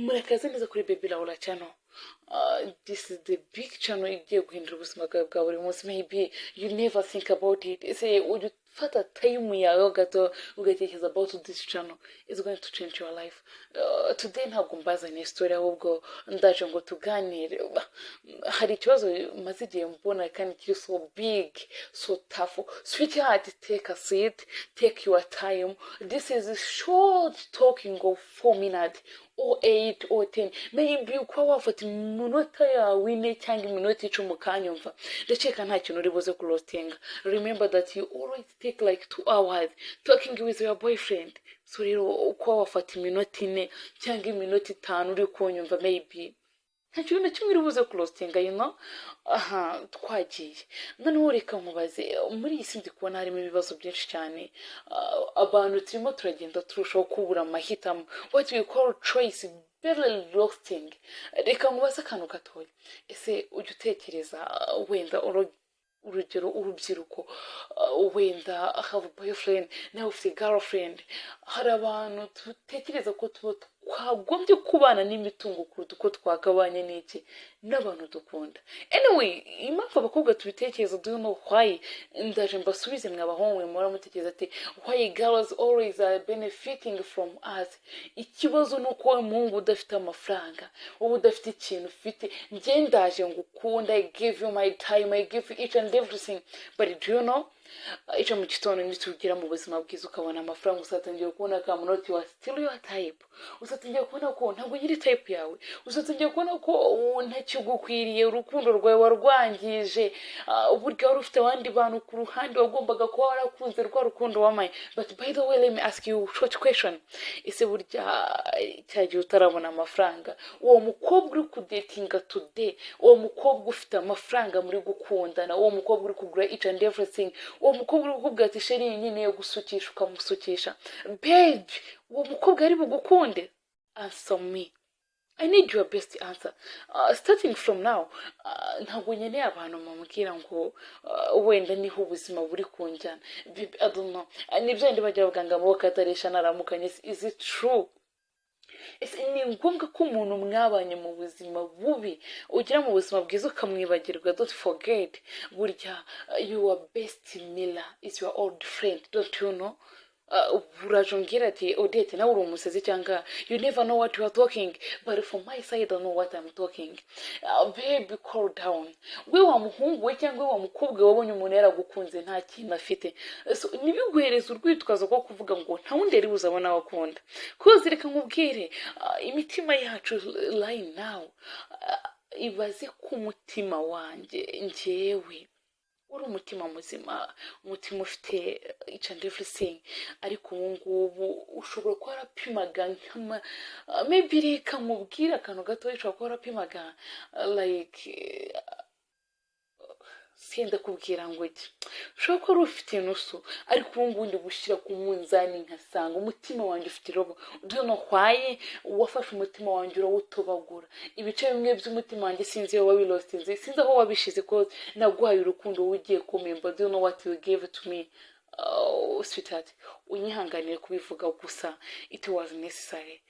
murakaza neza kuri Baby Laura channel. This is the big channel igiye guhindura ubuzima bwawe bwa buri munsi. Maybe you never think about it. Say would fata time yawe gato ugatekereza about this channel is going to change your life. Today ntabwo mbazanye story ahubwo ndaje ngo tuganire. Hari ikibazo maze igihe mbona kandi kiri so big, so tough. Sweetheart, take a seat, take your time. This is a short talking of 4 minutes or 8 or 10. Maybe ukwa wafata iminota yawe ine cyangwa iminota 10 mukanyumva. Ndakeka nta kintu uri buze kulotinga. Remember that you always take like 2 hours talking with your boyfriend. So rero ukwa wafata iminota ine cyangwa iminota 5 uri kunyumva maybe nta kintu na kimwe uri buze kulotinga, you know. Twagiye noneho reka nkubaze, muri iyi si ndi kubona harimo ibibazo byinshi cyane. Abantu turimo turagenda turushaho kubura amahitamo, what we call choice very losting. Reka nkubaze akantu gatoya, ese ujya utekereza wenda urugero urubyiruko wenda have a boyfriend nawe ufite girlfriend, hari abantu tutekereza ko twagombye kubana n'imitungo kuruta uko twakabanye n'iki n'abantu dukunda. Anyway, impamvu abakobwa tubitekereza, do you know why? Ndaje mbasubize mwabahonwe mura mutekereza ati why girls always are benefiting from us. Ikibazo nuko umuhungu udafite amafaranga, wowe udafite ikintu ufite. Nje ndaje ngukunda, I give you my time, I give you each and everything, but do you know, icyo mu gitondo nitugira mu buzima bwiza ukabona amafaranga usatangiye kubona ka munoti wa still your type, usatangiye kubona ko ntabwo nyiri type yawe, usatangiye kubona ko ntakigukwiriye, urukundo rwawe warwangije, uburyo wari ufite abandi bantu ku ruhande wagombaga kuba warakunze rwa rukundo wamaye. But by the way, let me ask you a short question. Ese burya cyagiye utarabona amafaranga, uwo mukobwa uri kudatinga today, uwo mukobwa ufite amafaranga muri gukundana, uwo mukobwa uri kugura each and everything, uwo mukobwa uri kukubwira ati sheri nyine yo gusukisha ukamusukisha, babe, uwo mukobwa ari bugukunde? Answer me. I need your best answer. Starting from now, ntabwo nkeneye abantu mumubwira ngo wenda niho ubuzima buri kunjyana. I don't know. Nibyo ndi bajya baganga amaboko ataresha naramukanye. Is it true? Ni ngombwa ko umuntu mwabanye mu buzima bubi ugira mu buzima bwiza ukamwibagirwa? Don't forget, burya your best mirror is your old friend. Don't you know? Urajongera ati Odette nawe uri umusazi cyangwa you never know what you are talking, but from my side I know what I'm talking. Baby, calm down. We wa muhungu we cyangwa wa mukobwa wabonye umuntu yaragukunze nta kintu afite, so nibiguhereza urwitwazo ko kuvuga ngo nta wundi ari buzabona wakunda. Koze reka nkubwire, imitima yacu line now, ibaze ku mutima wanjye njyewe uri umutima muzima, umutima ufite each and everything, ariko ubu ngubu ushobora kuba warapimaga nk'ama maybe reka nkubwire akantu gato, ushobora kuba warapimaga like senda kubwira ngo iki, ushobora kuba ufite inusu, ariko ubu ngubu ndi gushyira ku munzani nkasanga umutima wanjye ufite irobo. Do you know why? Wafashe umutima wanjye urawutobagura, ibice bimwe by'umutima wanjye sinzi aho wabirostinze, sinzi aho wabishize ko naguhaye urukundo ugiye kumemba. Do you know what you gave to me? Sweetheart, unyihanganire kubivuga gusa it was necessary.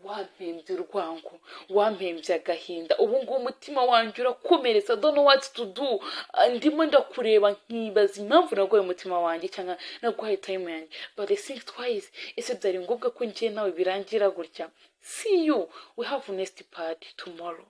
Wampembye urwango, wampembye agahinda, ubu ngubu umutima wanjye urakomereza. Don't know what to do. Ndimo ndakureba nkibaza impamvu naguhaye umutima wanjye cyangwa naguhaye time yanjye, but I think twice. Ese byari ngombwa ko njye nawe birangira gutya? See you, we have next part tomorrow.